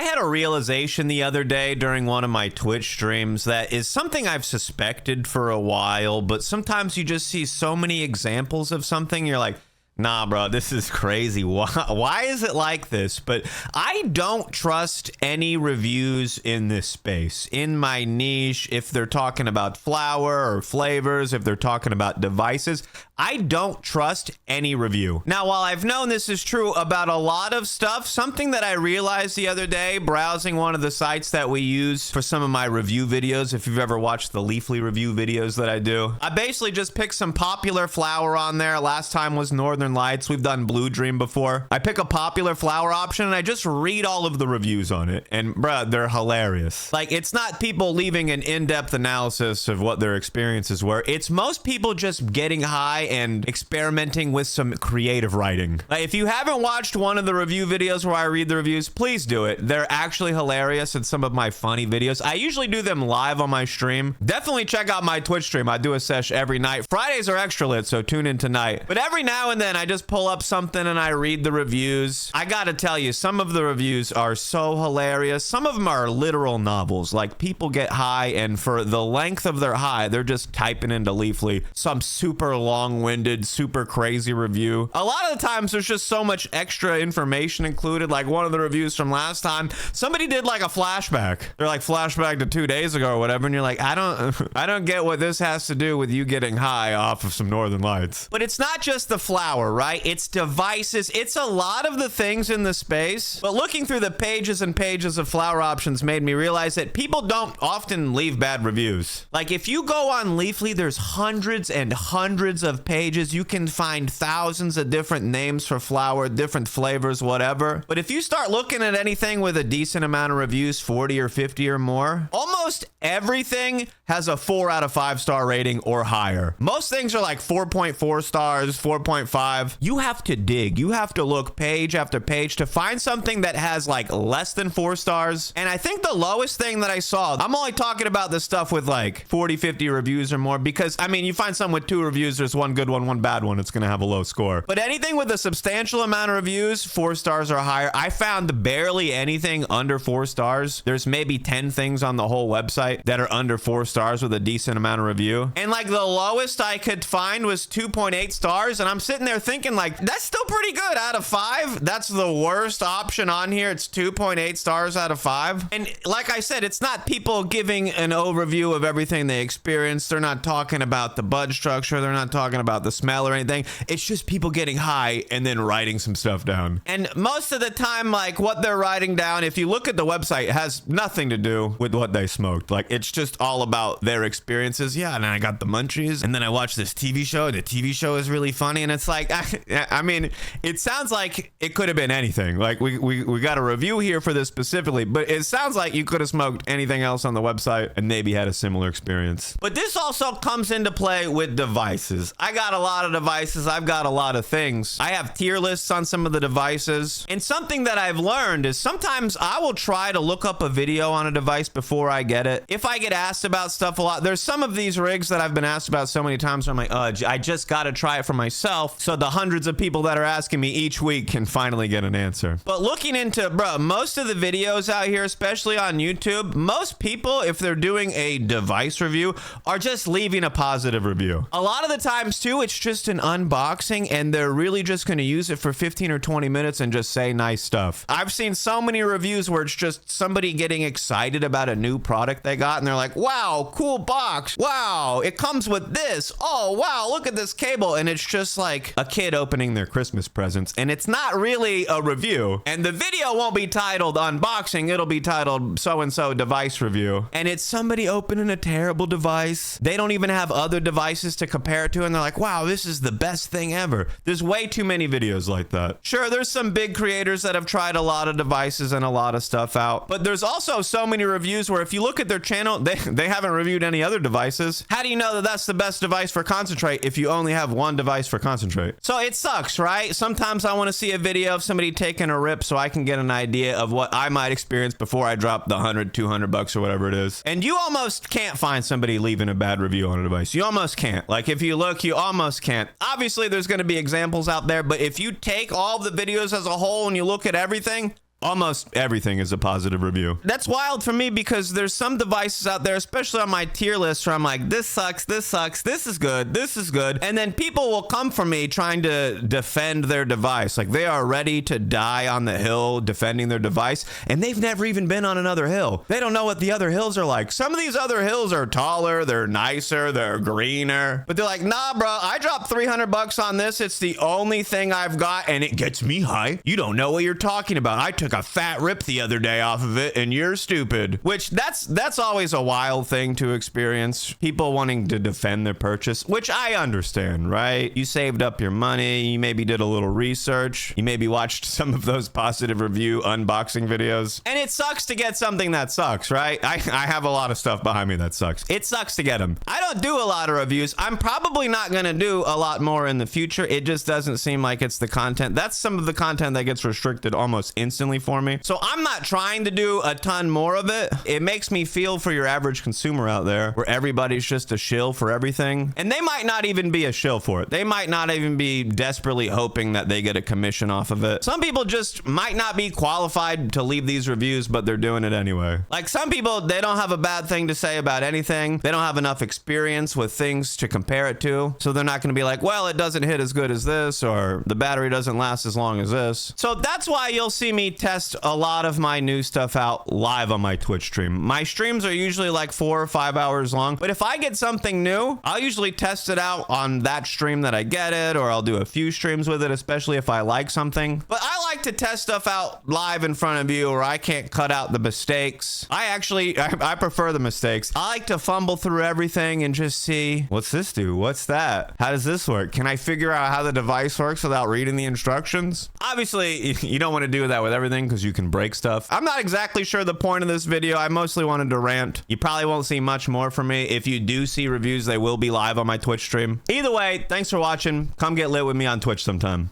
I had a realization the other day during one of my Twitch streams that is something I've suspected for a while, but sometimes you just see so many examples of something, you're like, nah, bro, this is crazy. Why is it like this? But I don't trust any reviews in this space. In my niche, if they're talking about flour or flavors, if they're talking about devices, I don't trust any review. Now, while I've known this is true about a lot of stuff, something that I realized the other day browsing one of the sites that we use for some of my review videos, if you've ever watched the Leafly review videos that I do, I basically just pick some popular flour on there. Last time was Northern Lights. We've done Blue Dream before. I pick a popular flour option and I just read all of the reviews on it. And bruh, they're hilarious. Like, it's not people leaving an in-depth analysis of what their experiences were. It's most people just getting high and experimenting with some creative writing. Like, if you haven't watched one of the review videos where I read the reviews, please do it. They're actually hilarious in some of my funny videos. I usually do them live on my stream. Definitely check out my Twitch stream. I do a sesh every night. Fridays are extra lit, so tune in tonight. But every now and then I just pull up something and I read the reviews. I gotta tell you, some of the reviews are so hilarious. Some of them are literal novels. Like, people get high and for the length of their high, they're just typing into Leafly some super long-winded, super crazy review. A lot of the times there's just so much extra information included. Like one of the reviews from last time, somebody did like a flashback. They're like, flashback to 2 days ago or whatever, and you're like, I don't get what this has to do with you getting high off of some Northern Lights. But it's not just the flour, right? It's devices. It's a lot of the things in the space. But looking through the pages and pages of flour options made me realize that people don't often leave bad reviews. Like, if you go on Leafly, there's hundreds and hundreds of pages. You can find thousands of different names for flour, different flavors, whatever. But if you start looking at anything with a decent amount of reviews, 40 or 50 or more, almost everything has a 4 out of 5 star rating or higher. Most things are like 4.4 stars, 4.5. You have to dig. You have to look page after page to find something that has like less than 4 stars. And I think the lowest thing that I saw, I'm only talking about this stuff with like 40, 50 reviews or more, because I mean, you find some with 2 reviews, there's one good one bad one, it's gonna have a low score. But anything with a substantial amount of reviews, 4 stars or higher, I found barely anything under 4 stars. There's maybe 10 things on the whole website that are under 4 stars with a decent amount of review. And like the lowest I could find was 2.8 stars. And I'm sitting there thinking like, that's still pretty good out of 5. That's the worst option on here. It's 2.8 stars out of 5. And like I said, it's not people giving an overview of everything they experienced. They're not talking about the bud structure. They're not talking about the smell or anything. It's just people getting high and then writing some stuff down. And most of the time, like what they're writing down, if you look at the website, it has nothing to do with what they smoked. Like, it's just all about their experiences. Yeah, and I got the munchies, and then I watched this TV show, and the TV show is really funny. And it's like, I mean, it sounds like it could have been anything. Like, we got a review here for this specifically, but it sounds like you could have smoked anything else on the website and maybe had a similar experience. But this also comes into play with devices. I got a lot of devices. I've got a lot of things. I have tier lists on some of the devices. And something that I've learned is sometimes I will try to look up a video on a device before I get it. If I get asked about stuff a lot, there's some of these rigs that I've been asked about so many times where I'm like, I just got to try it for myself, so the hundreds of people that are asking me each week can finally get an answer. But looking into, bro, most of the videos out here, especially on YouTube, most people, if they're doing a device review, are just leaving a positive review. A lot of the times too, it's just an unboxing and they're really just going to use it for 15 or 20 minutes and just say nice stuff. I've seen so many reviews where it's just somebody getting excited about a new product they got and they're like, wow, cool box. Wow, it comes with this. Oh, wow, look at this cable. And it's just like a kid opening their Christmas presents. And it's not really a review. And the video won't be titled unboxing. It'll be titled so-and-so device review. And it's somebody opening a terrible device. They don't even have other devices to compare it to. And they're like, wow, this is the best thing ever. There's way too many videos like that. Sure, there's some big creators that have tried a lot of devices and a lot of stuff out. But there's also so many reviews where if you look at their channel, they haven't reviewed any other devices. How do you know that that's the best device for concentrate if you only have one device for concentrate? So it sucks, right? Sometimes I want to see a video of somebody taking a rip so I can get an idea of what I might experience before I drop the $100-200 or whatever it is. And you almost can't find somebody leaving a bad review on a device. You almost can't. Like, if you look, you almost can't. Obviously, there's going to be examples out there, but if you take all the videos as a whole and you look at everything, Almost everything is a positive review. That's wild for me because there's some devices out there, especially on my tier list, where I'm like, this sucks, this is good, this is good. And then people will come for me trying to defend their device. Like they are ready to die on the hill defending their device, and they've never even been on another hill. They don't know what the other hills are like. Some of these other hills are taller, they're nicer, they're greener. But they're like, nah, bro, I dropped $300 on this. It's the only thing I've got, and it gets me high. You don't know what you're talking about. I took a fat rip the other day off of it, and you're stupid. Which that's always a wild thing to experience. People wanting to defend their purchase, which I understand, right? You saved up your money. You maybe did a little research. You maybe watched some of those positive review unboxing videos. And it sucks to get something that sucks, right? I have a lot of stuff behind me that sucks. It sucks to get them. I don't do a lot of reviews. I'm probably not going to do a lot more in the future. It just doesn't seem like it's the content. That's some of the content that gets restricted almost instantly for me. So I'm not trying to do a ton more of it. It makes me feel for your average consumer out there where everybody's just a shill for everything. And they might not even be a shill for it. They might not even be desperately hoping that they get a commission off of it. Some people just might not be qualified to leave these reviews, but they're doing it anyway. Like some people, they don't have a bad thing to say about anything. They don't have enough experience with things to compare it to. So they're not going to be like, well, it doesn't hit as good as this, or the battery doesn't last as long as this. So that's why you'll see me test a lot of my new stuff out live on my Twitch stream. My streams are usually like 4 or 5 hours long, but if I get something new, I'll usually test it out on that stream that I get it, or I'll do a few streams with it, especially if I like something. But I like to test stuff out live in front of you where I can't cut out the mistakes. I prefer the mistakes. I like to fumble through everything and just see, what's this do? What's that? How does this work? Can I figure out how the device works without reading the instructions? Obviously, you don't want to do that with everything because you can break stuff. I'm not exactly sure the point of this video. I mostly wanted to rant. You probably won't see much more from me. If you do see reviews, they will be live on my Twitch stream. Either way, thanks for watching. Come get lit with me on Twitch sometime.